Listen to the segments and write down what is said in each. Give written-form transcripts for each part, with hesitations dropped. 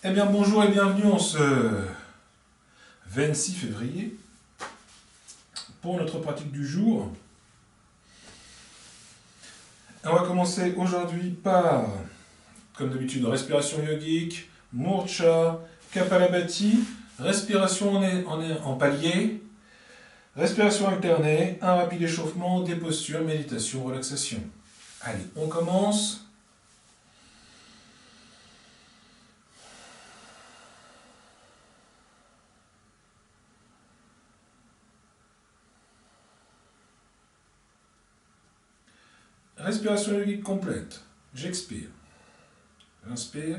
Eh bien bonjour et bienvenue en ce 26 février pour notre pratique du jour. On va commencer aujourd'hui par, comme d'habitude, respiration yogique, murcha, kapalabhati, respiration en palier, respiration alternée, un rapide échauffement, des postures, méditation, relaxation. Allez, on commence. Respiration yogique complète. J'expire. J'inspire.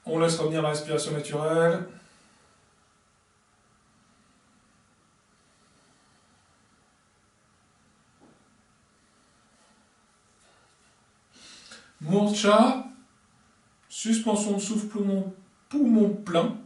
On laisse revenir la respiration naturelle. Murcha, suspension de souffle poumon plein.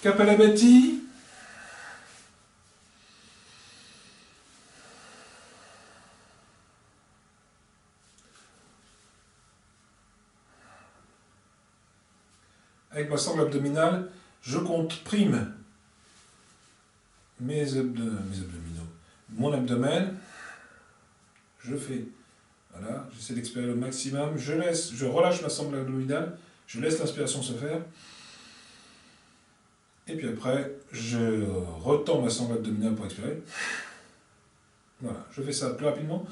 Kapalabhati. Avec ma sangle abdominale, je comprime mes abdominaux, mon abdomen. Je fais, voilà, j'essaie d'expirer le maximum. Je relâche ma sangle abdominale, je laisse l'inspiration se faire. Et puis après, je retends ma sangle abdominale pour expirer. Voilà, je fais ça plus rapidement.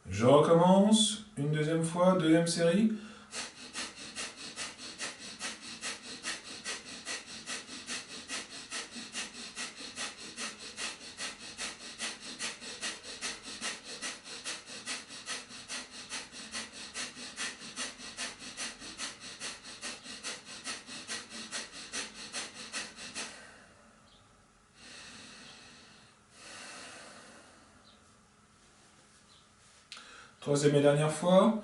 Je recommence, une deuxième fois, deuxième série. Troisième et dernière fois.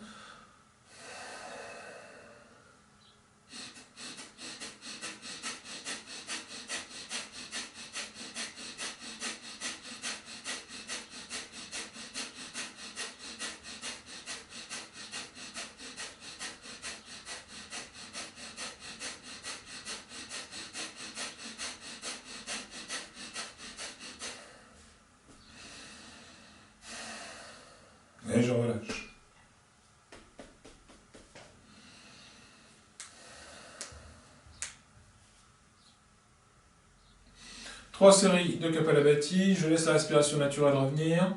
Et je relâche. Trois séries de Kapalabhati. Je laisse la respiration naturelle revenir.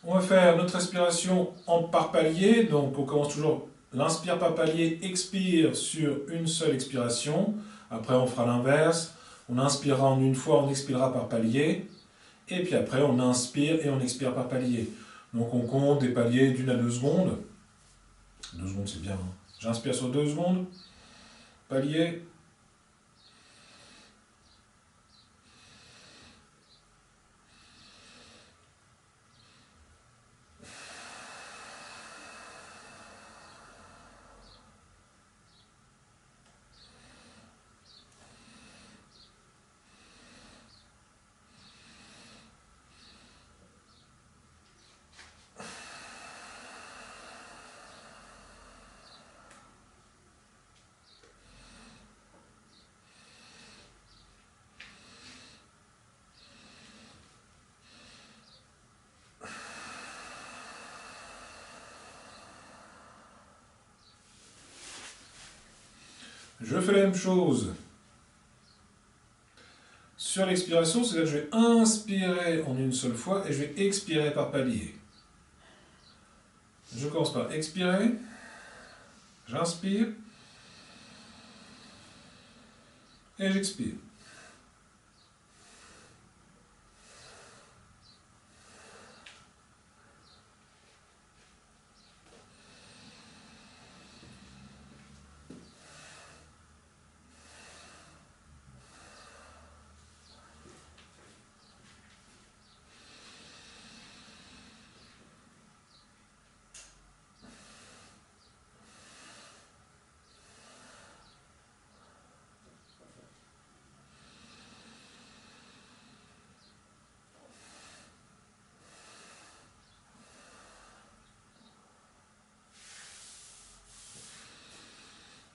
On va faire notre respiration par palier. Donc on commence toujours l'inspire par palier, expire sur une seule expiration. Après on fera l'inverse. On inspirera en une fois, on expirera par palier. Et puis après on inspire et on expire par palier. Donc on compte des paliers d'1 à 2 secondes. 2 secondes c'est bien. Hein. J'inspire sur 2 secondes. Palier. Je fais la même chose sur l'expiration, c'est-à-dire que je vais inspirer en une seule fois et je vais expirer par palier. Je commence par expirer, j'inspire et j'expire.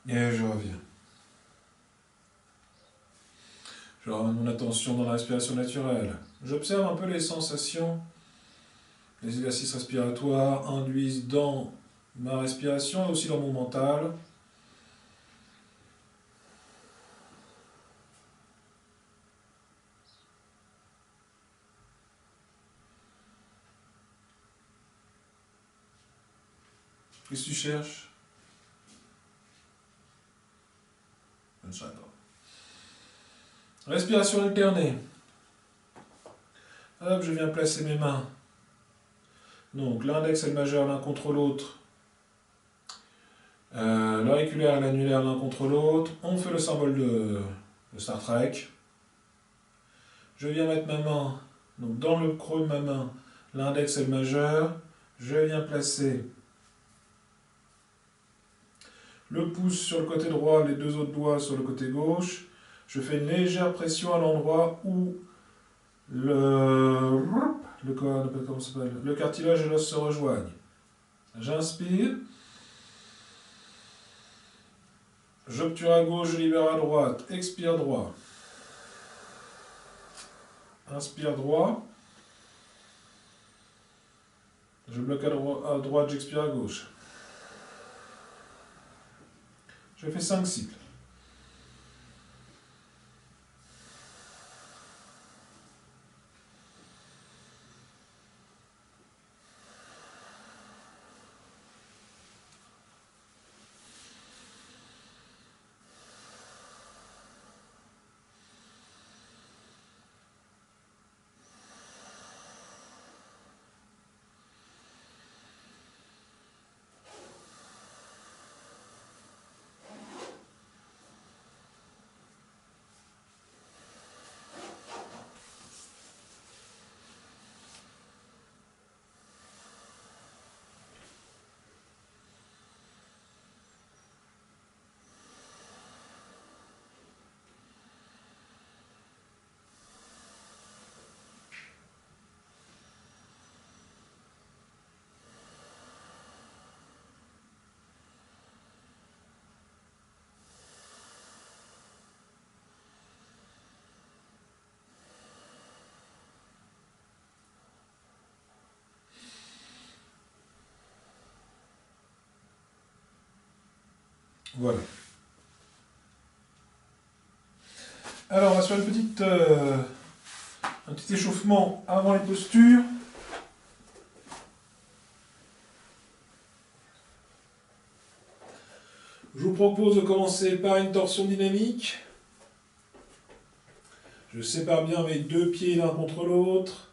Et je reviens. Je ramène mon attention dans la respiration naturelle. J'observe un peu les sensations. Les exercices respiratoires induisent dans ma respiration et aussi dans mon mental. Qu'est-ce que tu cherches? Je ne sais pas. Respiration alternée. Hop, je viens placer mes mains. Donc l'index et le majeur l'un contre l'autre. L'auriculaire et l'annulaire l'un contre l'autre. On fait le symbole de Star Trek. Je viens mettre ma main donc dans le creux de ma main, l'index et le majeur. Je viens placer le pouce sur le côté droit, les deux autres doigts sur le côté gauche. Je fais une légère pression à l'endroit où le cartilage et l'os se rejoignent. J'inspire. J'obture à gauche, je libère à droite. Expire droit. Inspire droit. Je bloque à droite, j'expire à gauche. Je fais 5 cycles. Voilà. Alors, on va se faire un petit échauffement avant les postures. Je vous propose de commencer par une torsion dynamique. Je sépare bien mes deux pieds l'un contre l'autre.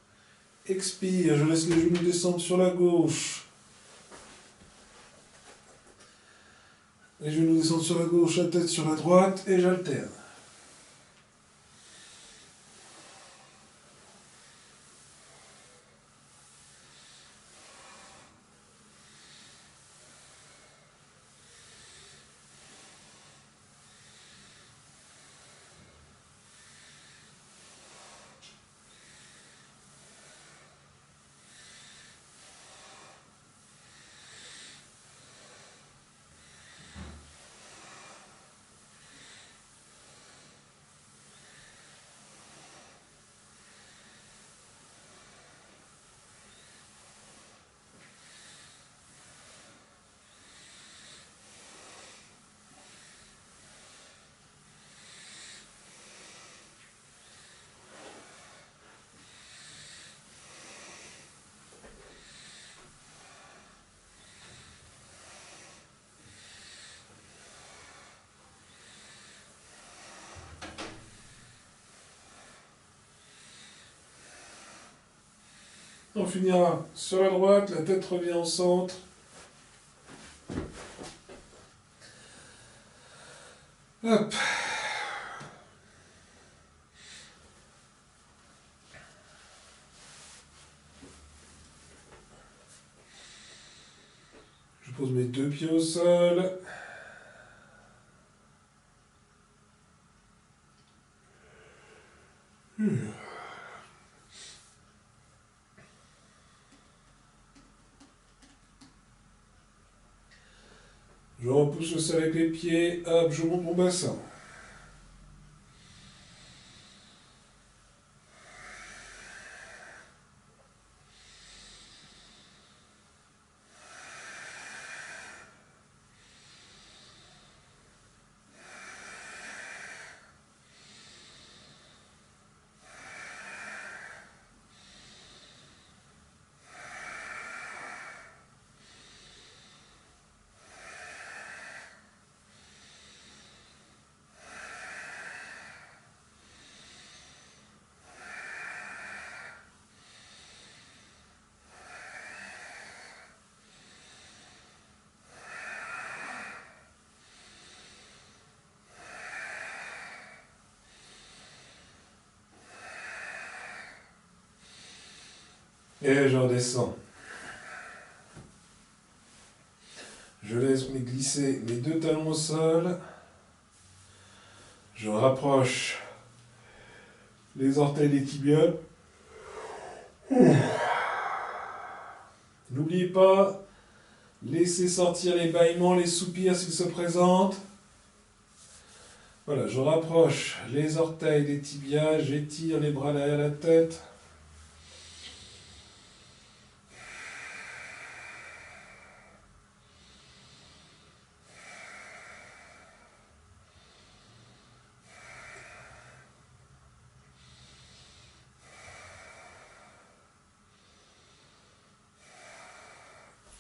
Expire, je laisse les genoux descendre sur la gauche. Les genoux descendent sur la gauche, la tête sur la droite, et j'alterne. On finira sur la droite, la tête revient au centre. Hop. Je pose mes deux pieds au sol. Je repousse le sol avec les pieds, hop, je monte mon bassin. Et je redescends. Je laisse glisser mes deux talons au sol. Je rapproche les orteils des tibias. N'oubliez pas, laissez sortir les bâillements, les soupirs s'ils se présentent. Voilà, je rapproche les orteils des tibias, j'étire les bras derrière la tête.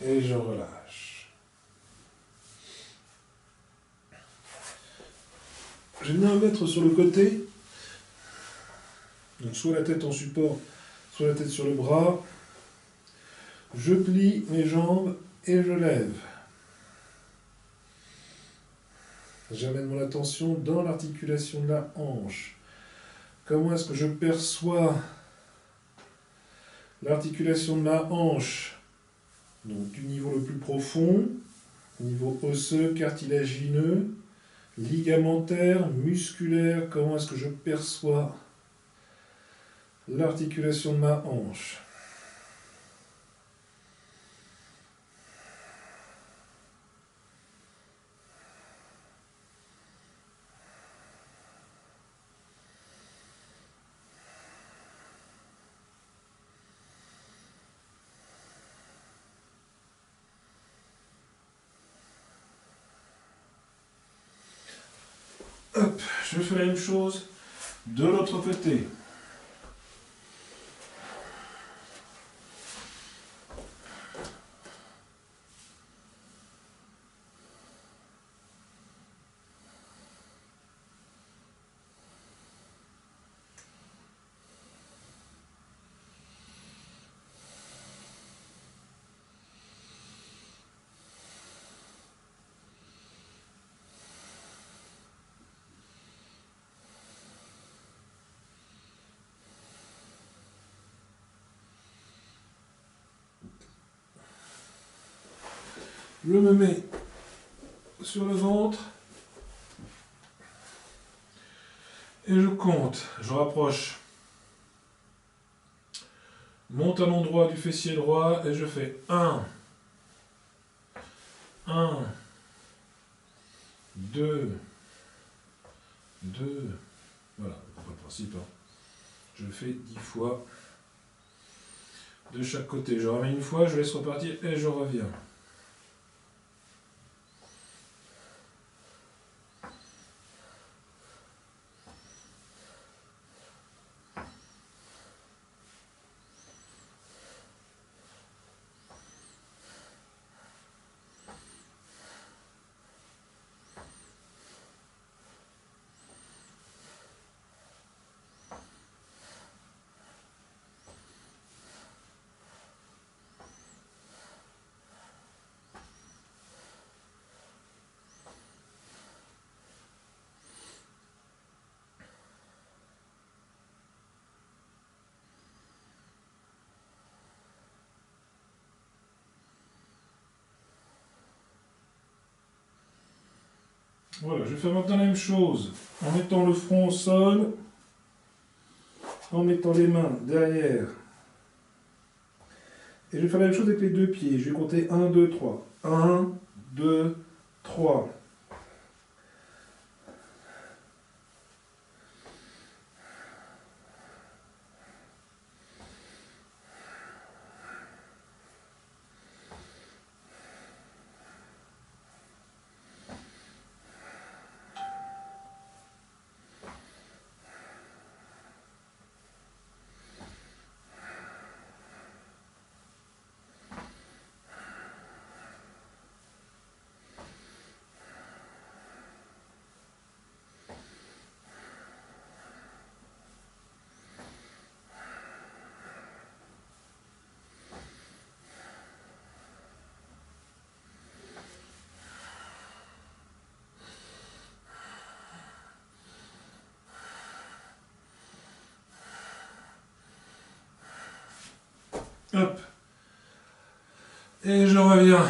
Et je relâche. Je viens mettre sur le côté, donc soit la tête en support, soit la tête sur le bras. Je plie mes jambes et je lève. J'amène mon attention dans l'articulation de la hanche. Comment est-ce que je perçois l'articulation de ma hanche? Donc du niveau le plus profond, niveau osseux, cartilagineux, ligamentaire, musculaire. Comment est-ce que je perçois l'articulation de ma hanche? Hop, je fais la même chose de l'autre côté. Je me mets sur le ventre et je compte. Je rapproche mon talon droit du fessier droit et je fais 1, 2, 2. Voilà, c'est pas le principe. Hein. Je le fais 10 fois de chaque côté. Je ramène une fois, je laisse repartir et je reviens. Voilà, je vais faire maintenant la même chose en mettant le front au sol, en mettant les mains derrière. Et je vais faire la même chose avec les deux pieds. Je vais compter 1, 2, 3. 1, 2, 3. Hop. Et je reviens.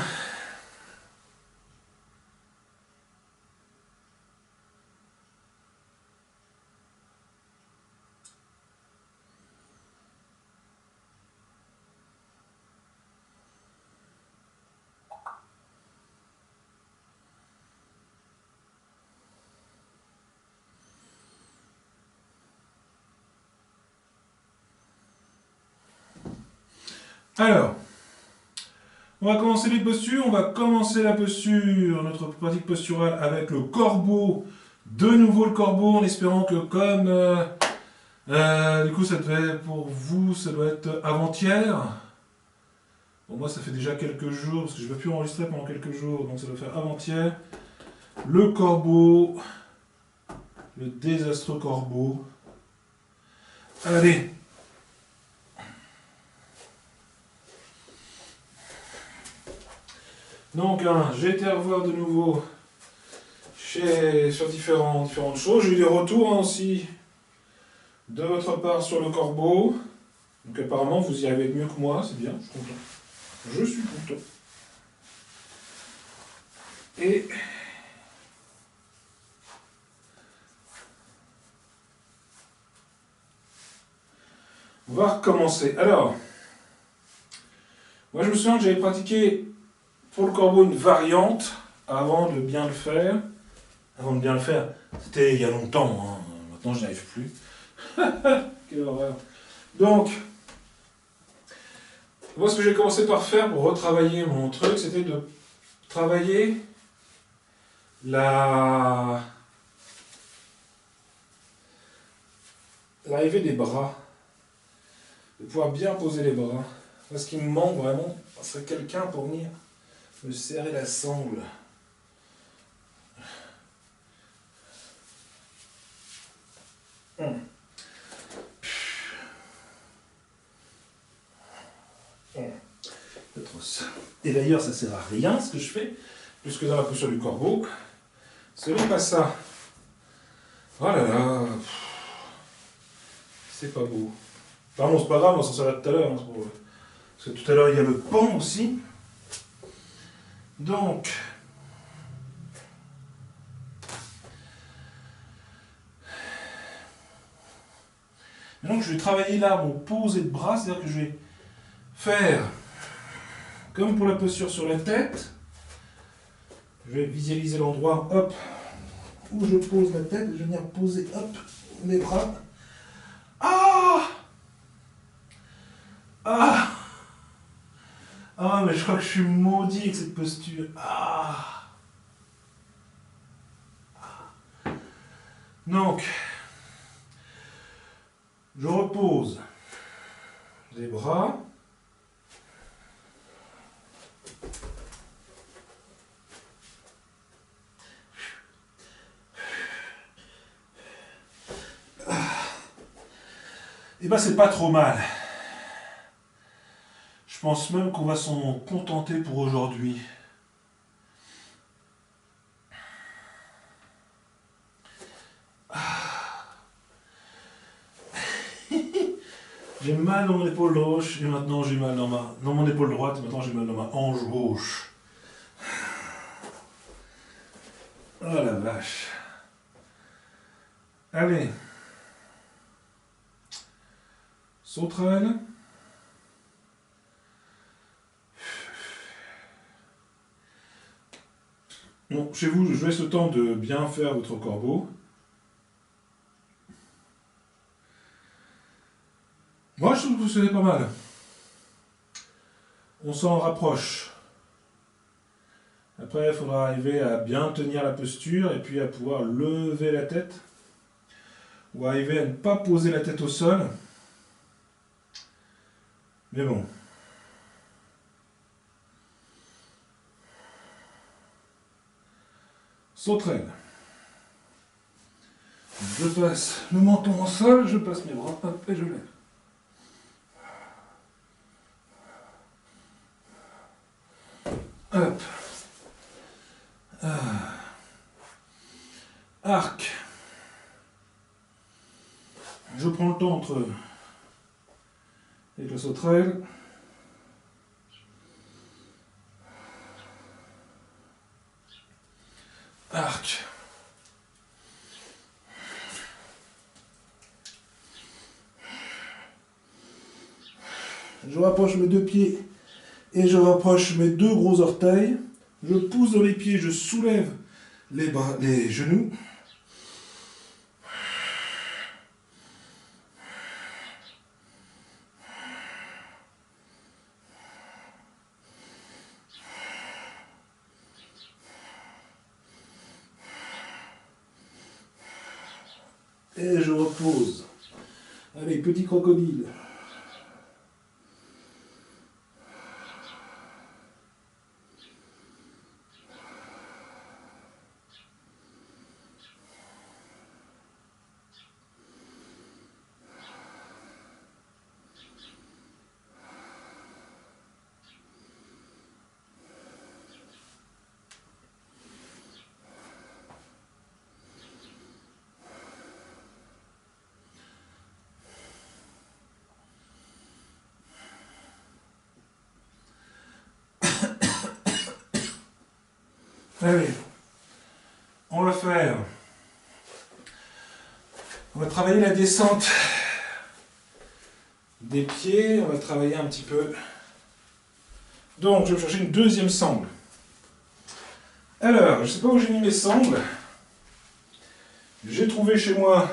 Alors, on va commencer les postures. On va commencer la posture, notre pratique posturale avec le corbeau. De nouveau le corbeau, en espérant que comme... du coup, ça devait, pour vous, ça doit être avant-hier. Pour moi, ça fait déjà quelques jours, parce que je ne vais plus enregistrer pendant quelques jours, donc ça doit faire avant-hier. Le corbeau, le désastreux corbeau. Allez. Donc, j'ai été à revoir de nouveau sur différentes choses. J'ai eu des retours aussi de votre part sur le corbeau. Donc apparemment, vous y arrivez mieux que moi, c'est bien, je suis content. Je suis content. Et... on va recommencer. Alors, moi je me souviens que j'avais pratiqué pour le corbeau une variante avant de bien le faire. Avant de bien le faire, c'était il y a longtemps, hein. Maintenant je n'y arrive plus. Quelle horreur. Donc, moi ce que j'ai commencé par faire pour retravailler mon truc, c'était de travailler la l'arrivée des bras. De pouvoir bien poser les bras. Ce qui me manque vraiment, ce serait quelqu'un pour venir me serrer la sangle. Et d'ailleurs, ça sert à rien ce que je fais, puisque dans la posture du corbeau, ce n'est pas ça. Oh là là, c'est pas beau. Pardon, c'est pas grave, on s'en servira tout à l'heure. Hein, parce que tout à l'heure, il y a le pan aussi. Donc, je vais travailler là mon posé de bras, c'est-à-dire que je vais faire comme pour la posture sur la tête. Je vais visualiser l'endroit, hop, où je pose la tête, je vais venir poser, hop, mes bras. Ah! Ah! Ah, mais je crois que je suis maudit avec cette posture. Ah! Donc, je repose les bras. Et ben c'est pas trop mal. Je pense même qu'on va s'en contenter pour aujourd'hui. J'ai mal dans mon épaule gauche et maintenant j'ai mal dans mon épaule droite et maintenant j'ai mal dans ma hanche gauche. Oh la vache. Allez. Sauterelle. Bon, chez vous, je laisse le temps de bien faire votre corbeau. Moi, je trouve que vous faisiez pas mal. On s'en rapproche. Après, il faudra arriver à bien tenir la posture et puis à pouvoir lever la tête. Ou arriver à ne pas poser la tête au sol. Mais bon. Sauterelle. Je passe le menton au sol, je passe mes bras, hop, et je lève. Hop. Arc. Je prends le temps entre avec la sauterelle. Arc. Je rapproche mes deux pieds et je rapproche mes deux gros orteils. Je pousse dans les pieds, je soulève les bras, les genoux. Et je repose. Allez, petit crocodile. Allez, on va faire. On va travailler la descente des pieds, on va travailler un petit peu. Donc, je vais chercher une deuxième sangle. Alors, je ne sais pas où j'ai mis mes sangles. J'ai trouvé chez moi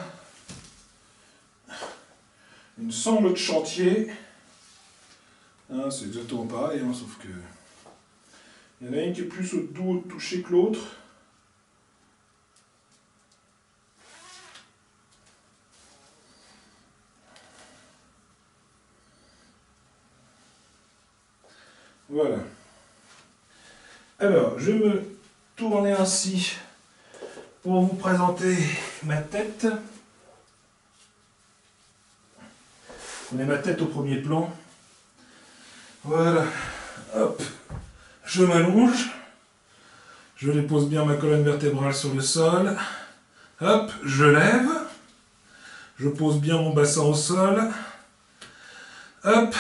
une sangle de chantier. Hein, c'est exactement pareil, hein, sauf que il y en a une qui est plus au doux au toucher que l'autre. Voilà. Alors, je vais me tourner ainsi pour vous présenter ma tête. On met ma tête au premier plan. Voilà. Hop. Je m'allonge. Je dépose bien ma colonne vertébrale sur le sol. Hop, je lève. Je pose bien mon bassin au sol. Hop,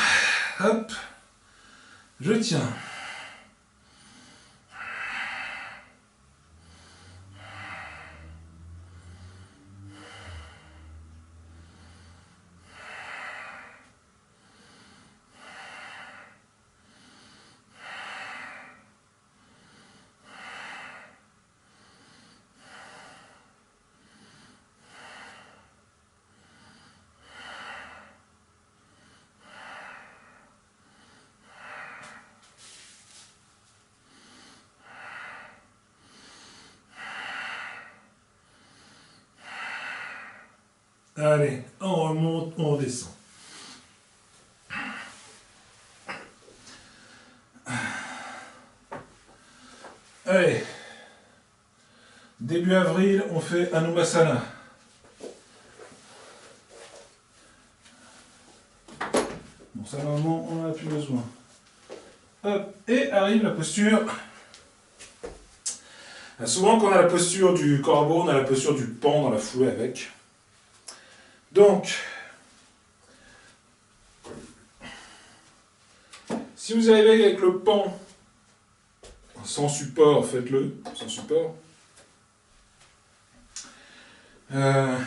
hop. Je tiens. Allez, on remonte, on redescend. Allez, début avril, on fait Anubhasana. Bon, ça, normalement, on n'en a plus besoin. Hop, et arrive la posture. Souvent, quand on a la posture du corbeau, on a la posture du paon dans la foulée avec. Donc, si vous arrivez avec le paon sans support, faites-le, sans support. Donc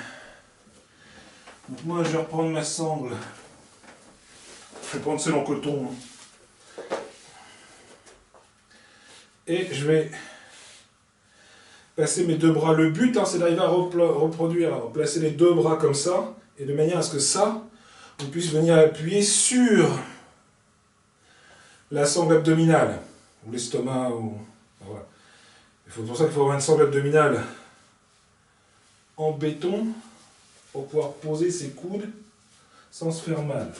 moi, je vais reprendre ma sangle. Je vais prendre celle en coton. Et je vais passer mes deux bras. Le but, c'est d'arriver à reproduire, à placer les deux bras comme ça, et de manière à ce que ça, on puisse venir appuyer sur la sangle abdominale, ou l'estomac, ou... Voilà. C'est pour ça qu'il faut avoir une sangle abdominale en béton, pour pouvoir poser ses coudes sans se faire mal.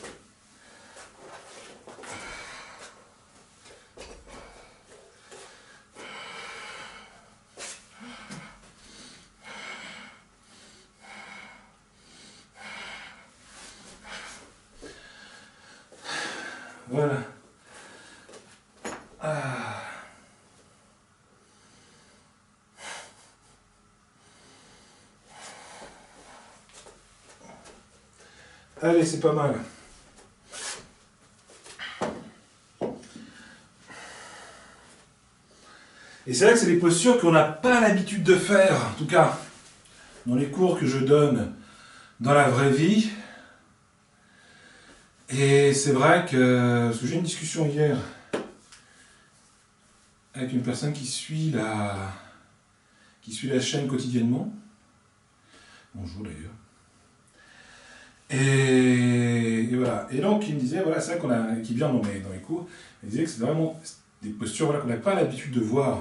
Voilà. Ah. Allez, c'est pas mal. Et c'est vrai que c'est des postures qu'on n'a pas l'habitude de faire, en tout cas dans les cours que je donne dans la vraie vie. Et c'est vrai que, parce que j'ai eu une discussion hier avec une personne qui suit la chaîne quotidiennement. Bonjour d'ailleurs. Et voilà. Et donc il me disait, voilà, c'est vrai qui vient dans les cours, il disait que c'est vraiment des postures voilà, qu'on n'a pas l'habitude de voir.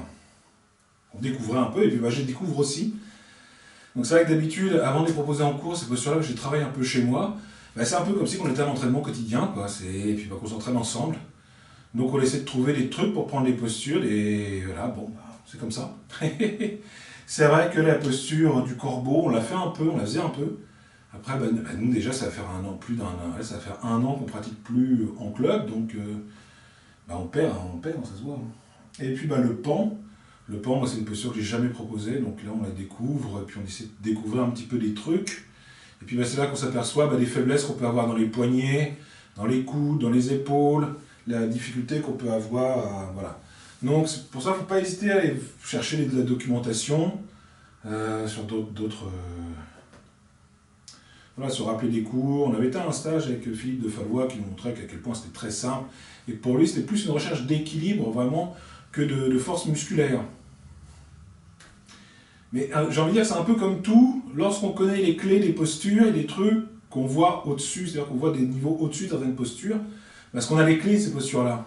On découvrait un peu, et puis bah, je les découvre aussi. Donc c'est vrai que d'habitude, avant de les proposer en cours, ces postures-là, je les travaille un peu chez moi. Bah, c'est un peu comme si on était à l'entraînement quotidien, quoi. Et puis bah, qu'on s'entraîne ensemble. Donc on essaie de trouver des trucs pour prendre les postures, et voilà, bon, bah, c'est comme ça. C'est vrai que la posture du corbeau, on l'a fait un peu, on la faisait un peu. Après, bah, nous déjà, ça va faire un an, plus d'un an, ça va faire un an qu'on pratique plus en club, donc bah, on perd, ça se voit. Et puis bah, le paon, moi, c'est une posture que j'ai jamais proposée, donc là on la découvre, et puis on essaie de découvrir un petit peu des trucs. Et puis bah, c'est là qu'on s'aperçoit des faiblesses qu'on peut avoir dans les poignets, dans les coudes, dans les épaules, la difficulté qu'on peut avoir, voilà. Donc c'est pour ça qu'il ne faut pas hésiter à aller chercher de la documentation sur d'autres... Voilà, se rappeler des cours. On avait été à un stage avec Philippe de Fallois qui nous montrait à quel point c'était très simple. Et pour lui, c'était plus une recherche d'équilibre vraiment que de force musculaire. Mais j'ai envie de dire, c'est un peu comme tout, lorsqu'on connaît les clés des postures et des trucs qu'on voit au-dessus, c'est-à-dire qu'on voit des niveaux au-dessus de certaines postures, parce qu'on a les clés de ces postures-là.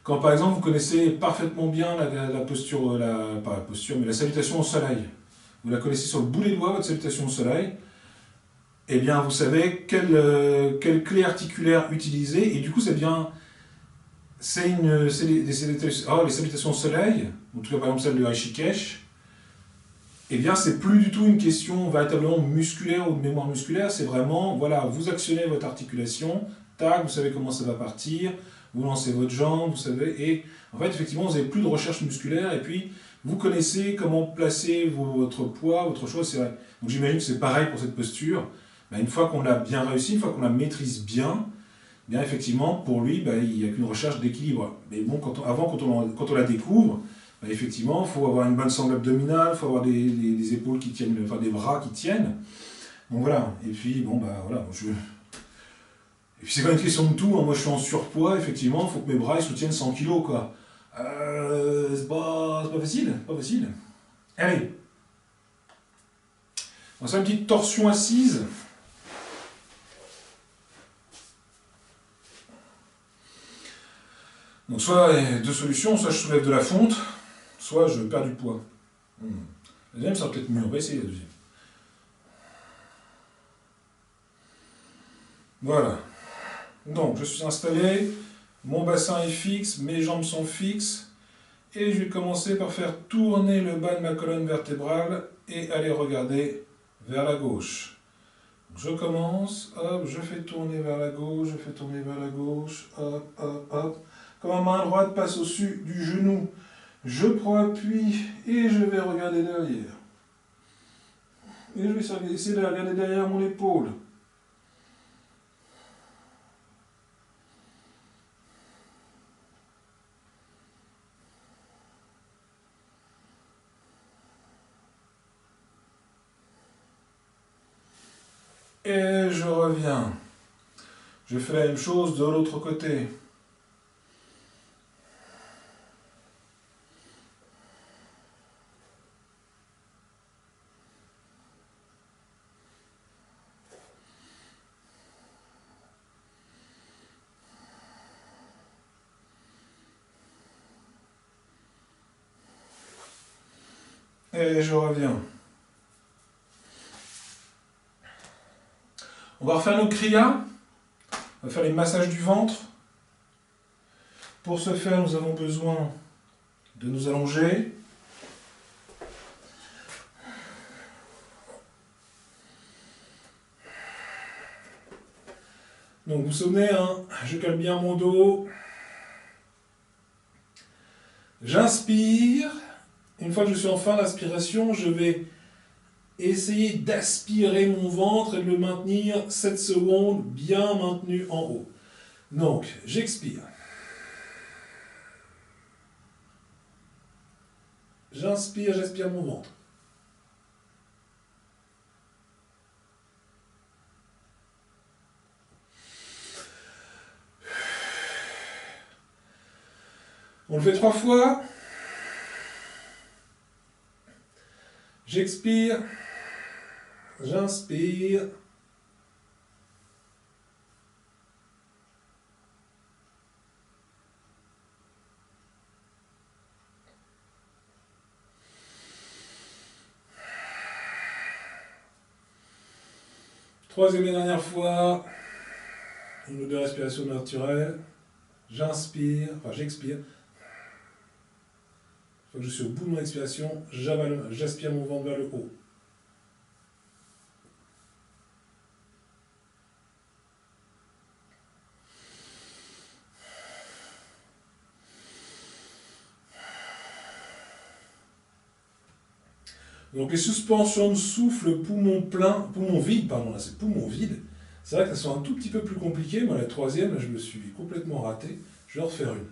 Quand par exemple vous connaissez parfaitement bien la posture, pas la posture, mais la salutation au soleil, vous la connaissez sur le bout des doigts, votre salutation au soleil, eh bien vous savez quelle clé articulaire utiliser, et du coup ça devient les salutations au soleil, en tout cas par exemple celle de Rishikesh. Eh bien, c'est plus du tout une question véritablement musculaire ou de mémoire musculaire, c'est vraiment, voilà, vous actionnez votre articulation, tac, vous savez comment ça va partir, vous lancez votre jambe, vous savez, et en fait, effectivement, vous n'avez plus de recherche musculaire, et puis vous connaissez comment placer votre poids, votre chose, c'est vrai. Donc j'imagine que c'est pareil pour cette posture. Ben, une fois qu'on l'a bien réussi, une fois qu'on la maîtrise bien, bien effectivement, pour lui, ben, il n'y a qu'une recherche d'équilibre. Mais bon, quand on la découvre, ben, effectivement, il faut avoir une bonne sangle abdominale, il faut avoir des épaules qui tiennent, enfin des bras qui tiennent. Donc voilà, et puis bon, bah voilà, et puis c'est pas une question de tout, hein. Moi je suis en surpoids, effectivement, il faut que mes bras ils soutiennent 100 kilos, quoi. C'est pas facile, pas facile. Allez, on va faire une petite torsion assise. Donc soit deux solutions, soit je soulève de la fonte, soit je perds du poids. La deuxième, ça va peut-être mieux, on va essayer la deuxième. Voilà. Donc, je suis installé, mon bassin est fixe, mes jambes sont fixes, et je vais commencer par faire tourner le bas de ma colonne vertébrale et aller regarder vers la gauche. Je commence, hop, je fais tourner vers la gauche, je fais tourner vers la gauche, hop, hop, hop. Quand ma main droite passe au-dessus du genou, je prends appui et je vais regarder derrière. Et je vais essayer de regarder derrière mon épaule. Et je reviens. Je fais la même chose de l'autre côté. Et je reviens. On va refaire nos kriyas. On va faire les massages du ventre. Pour ce faire, nous avons besoin de nous allonger. Donc vous vous souvenez, hein, je cale bien mon dos. J'inspire. Une fois que je suis en fin d'aspiration, je vais essayer d'aspirer mon ventre et de le maintenir 7 secondes bien maintenu en haut. Donc, j'expire. J'inspire, j'aspire mon ventre. On le fait 3 fois. J'expire. J'inspire. Troisième et dernière fois. Une ou deux respirations naturelles. J'inspire, enfin j'expire. Une fois que je suis au bout de mon expiration, j'aspire mon ventre vers le haut. Donc les suspensions de souffle, poumon plein, poumon vide, pardon, là c'est poumon vide. C'est vrai que ça soit un tout petit peu plus compliqué. Moi la troisième, là, je me suis complètement raté. Je vais en refaire une.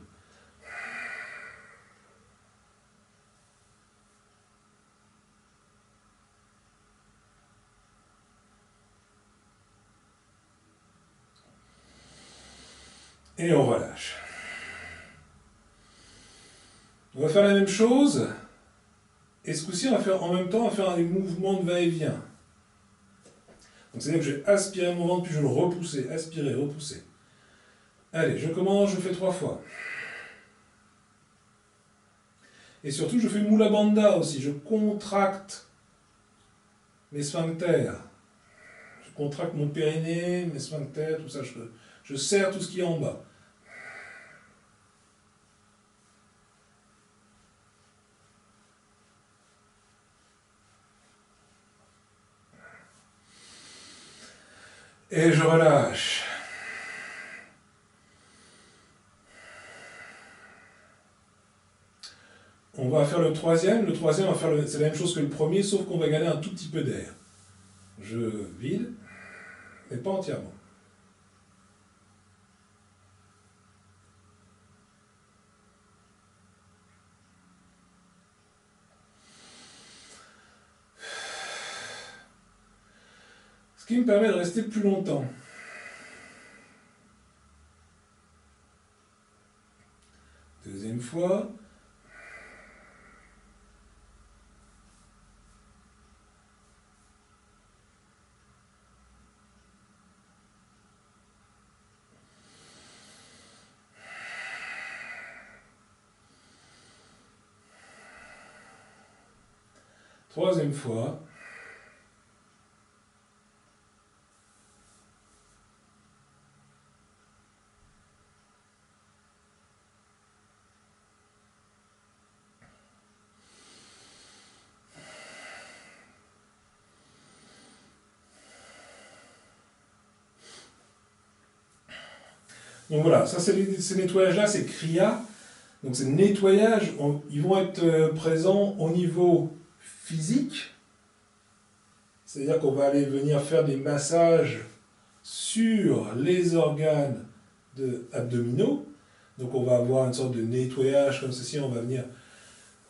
Et on relâche. On va faire la même chose. Et ce coup-ci, on va faire en même temps, on va faire des mouvements de va-et-vient. Donc c'est-à-dire que je vais aspirer mon ventre, puis je vais le repousser. Aspirer, repousser. Allez, je commence, je fais 3 fois. Et surtout, je fais une Mula Bandha aussi. Je contracte mes sphincters. Je contracte mon périnée, mes sphincters, tout ça. Je serre tout ce qui est en bas. Et je relâche. On va faire le troisième. Le troisième, c'est la même chose que le premier, sauf qu'on va gagner un tout petit peu d'air. Je vide, mais pas entièrement. Ce qui me permet de rester plus longtemps. Deuxième fois. Troisième fois. Donc voilà, ça ces nettoyages-là, c'est CRIA. Donc ces nettoyages, ils vont être présents au niveau physique. C'est-à-dire qu'on va aller venir faire des massages sur les organes abdominaux. Donc on va avoir une sorte de nettoyage comme ceci, on va venir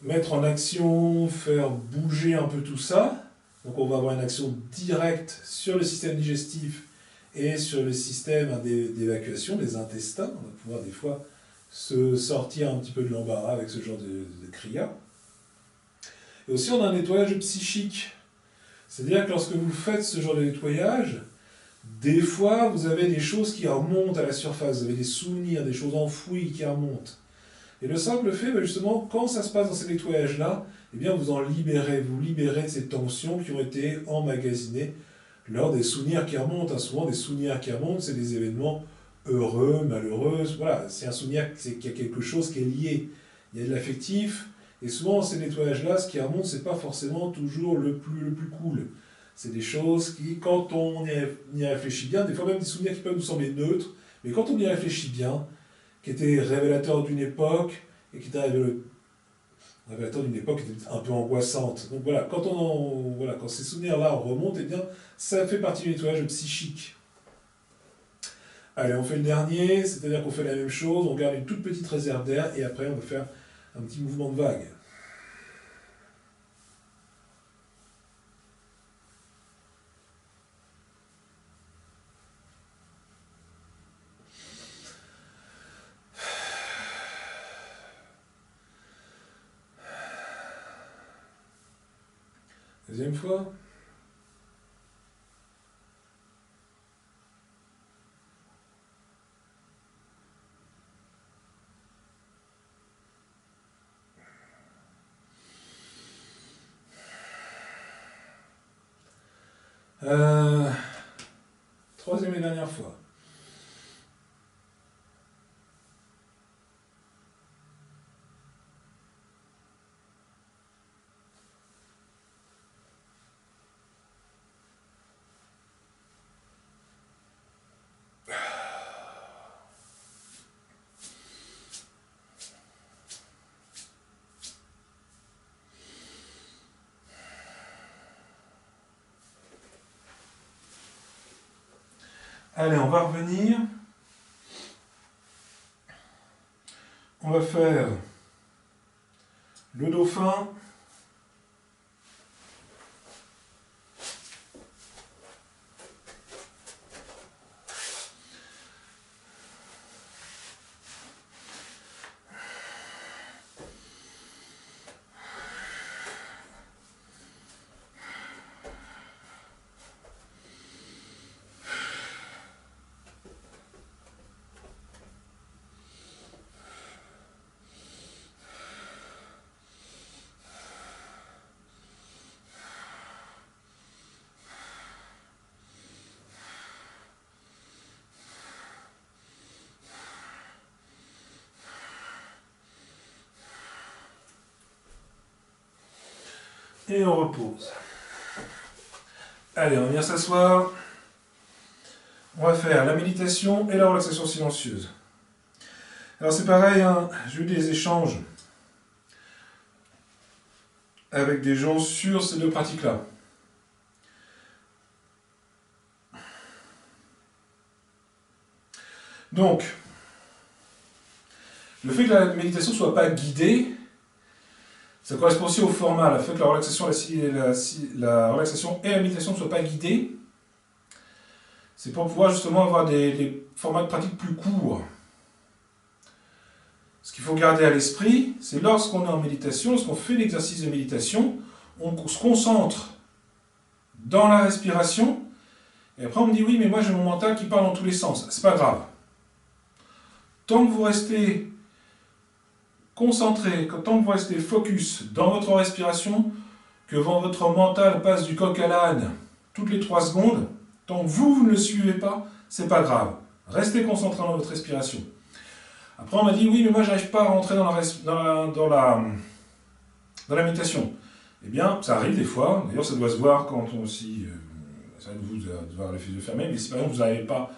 mettre en action, faire bouger un peu tout ça. Donc on va avoir une action directe sur le système digestif et sur le système d'évacuation des intestins. On va pouvoir des fois se sortir un petit peu de l'embarras avec ce genre de CRIA. Et aussi on a un nettoyage psychique. C'est-à-dire que lorsque vous faites ce genre de nettoyage, des fois vous avez des choses qui remontent à la surface, vous avez des souvenirs, des choses enfouies qui remontent. Et le simple fait, justement, quand ça se passe dans ces nettoyages-là, eh bien vous vous libérez de ces tensions qui ont été emmagasinées lors des souvenirs qui remontent. Souvent, des souvenirs qui remontent, c'est des événements heureux, malheureux. Voilà, c'est un souvenir, c'est qu'il y a quelque chose qui est lié. Il y a de l'affectif. Et souvent, ces nettoyages-là, ce qui remonte, c'est pas forcément toujours le plus cool. C'est des choses qui, quand on y réfléchit bien, des fois même des souvenirs qui peuvent nous sembler neutres, mais quand on y réfléchit bien, qui étaient révélateurs d'une époque, et qui étaient révélateurs d'une époque qui était un peu angoissante. Donc voilà, quand ces souvenirs-là remontent, eh bien, ça fait partie du nettoyage psychique. Allez, on fait le dernier, c'est-à-dire qu'on fait la même chose, on garde une toute petite réserve d'air, et après on va faire un petit mouvement de vague. Deuxième fois. Troisième et dernière fois. Allez, on va revenir. On va faire le dauphin. Et on repose. Allez, on vient s'asseoir. On va faire la méditation et la relaxation silencieuse. Alors c'est pareil, hein, j'ai eu des échanges avec des gens sur ces deux pratiques-là. Donc, le fait que la méditation ne soit pas guidée, ça correspond aussi au format. Le fait que la relaxation et la méditation ne soient pas guidées, c'est pour pouvoir justement avoir des formats de pratique plus courts. Ce qu'il faut garder à l'esprit, c'est lorsqu'on est en méditation, lorsqu'on fait l'exercice de méditation, on se concentre dans la respiration, et après on me dit oui, mais moi j'ai mon mental qui parle dans tous les sens. C'est pas grave. Tant que vous restez concentré, tant que vous restez focus dans votre respiration, que votre mental passe du coq à l'âne toutes les 3 secondes, tant que vous ne le suivez pas, c'est pas grave. Restez concentré dans votre respiration. Après on m'a dit oui, mais moi j'arrive pas à rentrer dans la méditation. Eh bien, ça arrive des fois, d'ailleurs ça doit se voir quand on aussi, ça va vous devoir les yeux fermés, mais si par exemple vous n'arrivez pas,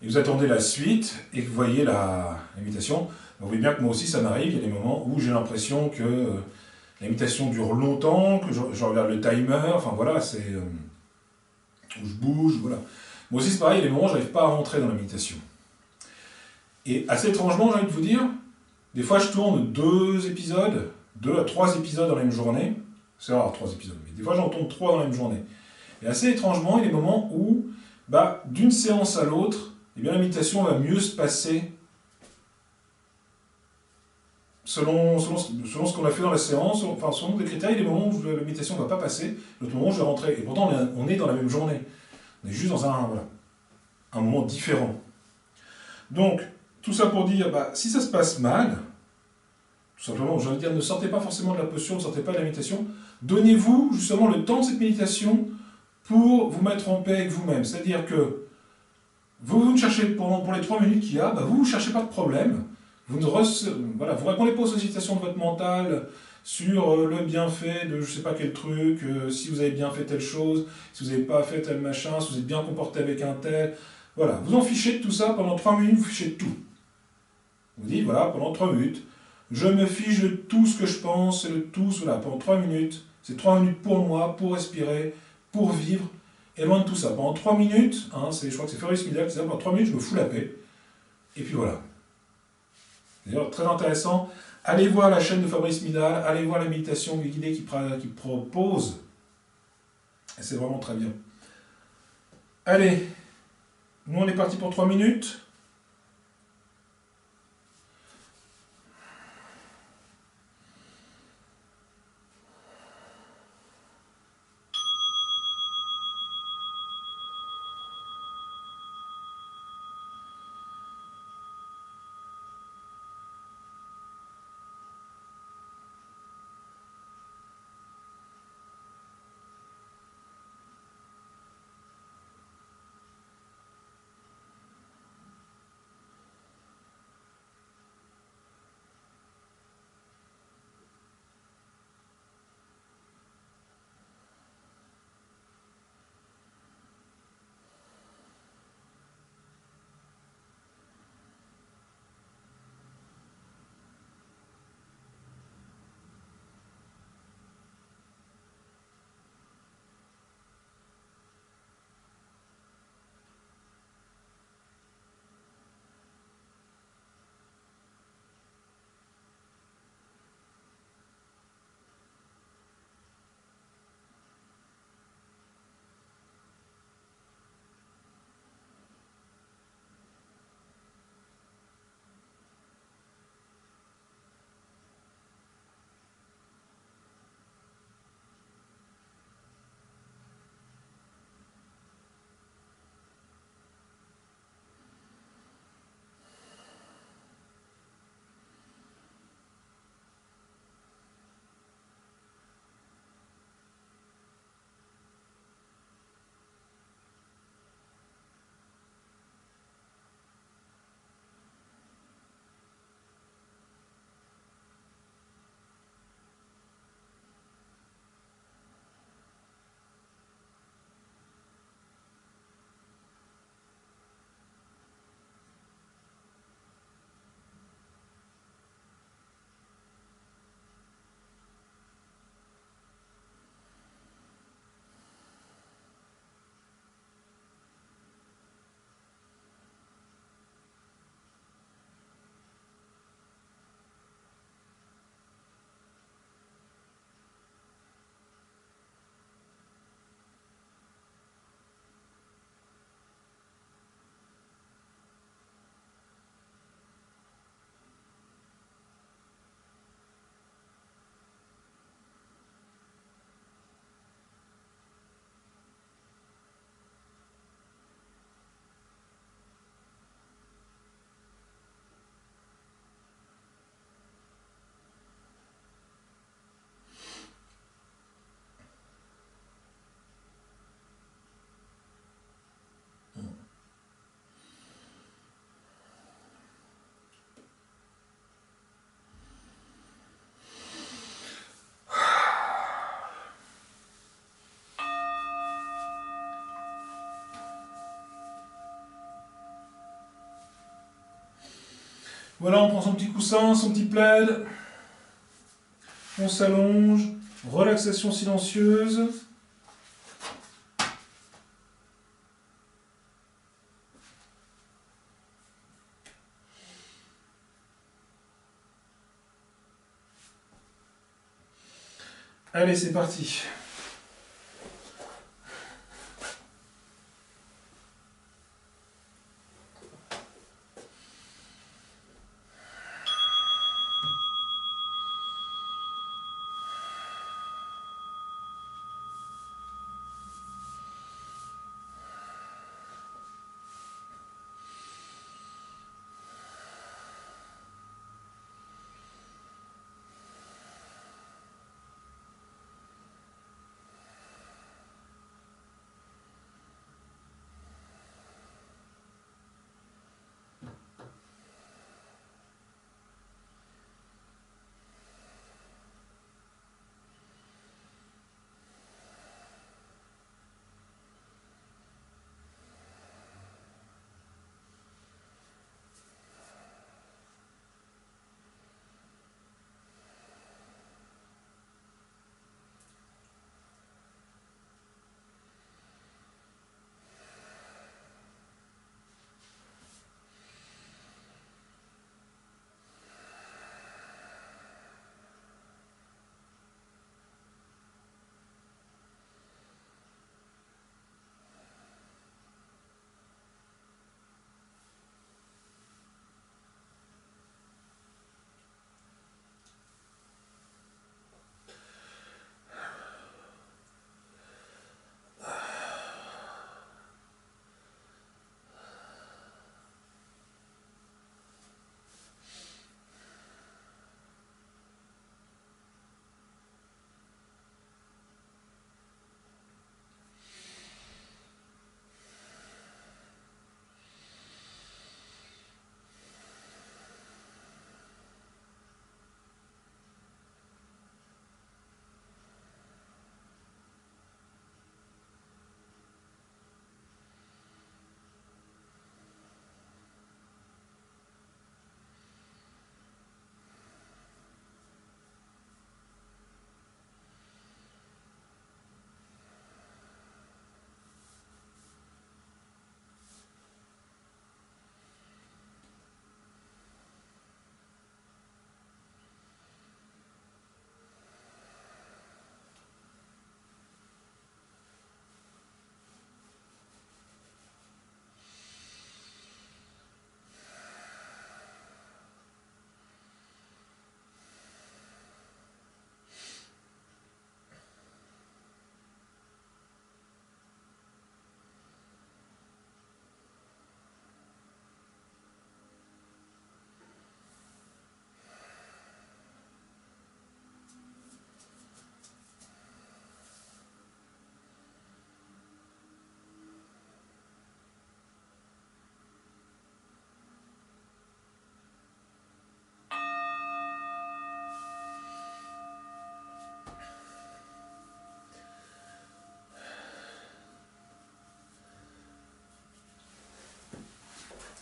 et vous attendez la suite, et que vous voyez la méditation, vous voyez bien que moi aussi ça m'arrive, il y a des moments où j'ai l'impression que la méditation dure longtemps, que je regarde le timer, enfin voilà, c'est... où je bouge, voilà. Moi aussi c'est pareil, il y a des moments où je n'arrive pas à rentrer dans la méditation. Et assez étrangement, j'ai envie de vous dire, des fois je tourne 2 épisodes, 2 à 3 épisodes dans la même journée, c'est rare 3 épisodes, mais des fois j'en tourne 3 dans la même journée. Et assez étrangement, il y a des moments où, d'une séance à l'autre, eh bien, la méditation va mieux se passer selon ce qu'on a fait dans la séance, enfin selon les critères, il y a des moments où la méditation ne va pas passer, d'autres moments où je vais rentrer. Et pourtant, on est dans la même journée. On est juste dans un moment différent. Donc, tout ça pour dire, si ça se passe mal, tout simplement, j'ai envie de dire, ne sortez pas forcément de la posture, ne sortez pas de la méditation, donnez-vous justement le temps de cette méditation pour vous mettre en paix avec vous-même. C'est-à-dire que vous ne cherchez, pour les 3 minutes qu'il y a, vous ne cherchez pas de problème, vous répondez pas aux sollicitations de votre mental sur le bienfait de je ne sais pas quel truc, si vous avez bien fait telle chose, si vous n'avez pas fait tel machin, si vous êtes bien comporté avec un tel. Voilà, vous en fichez de tout ça, pendant 3 minutes, vous fichez de tout. Vous dites, voilà, pendant 3 minutes, je me fiche de tout ce que je pense, et de tout, voilà, pendant 3 minutes, c'est 3 minutes pour moi, pour respirer, pour vivre, et loin de tout ça. Pendant 3 minutes, je crois que c'est Fabrice Midal qui disait, pendant 3 minutes, je me fous la paix, et puis voilà. D'ailleurs, très intéressant, allez voir la chaîne de Fabrice Midal, allez voir la méditation guidée qu'il propose, et c'est vraiment très bien. Allez, nous on est parti pour 3 minutes. Voilà, on prend son petit coussin, son petit plaid. On s'allonge. Relaxation silencieuse. Allez, c'est parti.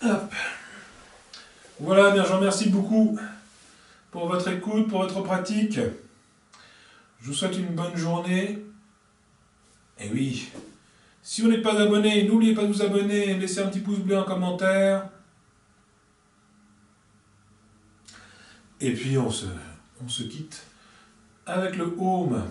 Hop. Voilà, bien, je vous remercie beaucoup pour votre écoute, pour votre pratique. Je vous souhaite une bonne journée. Et oui, si vous n'êtes pas abonné, n'oubliez pas de vous abonner, laissez un petit pouce bleu en commentaire. Et puis on se quitte avec le home.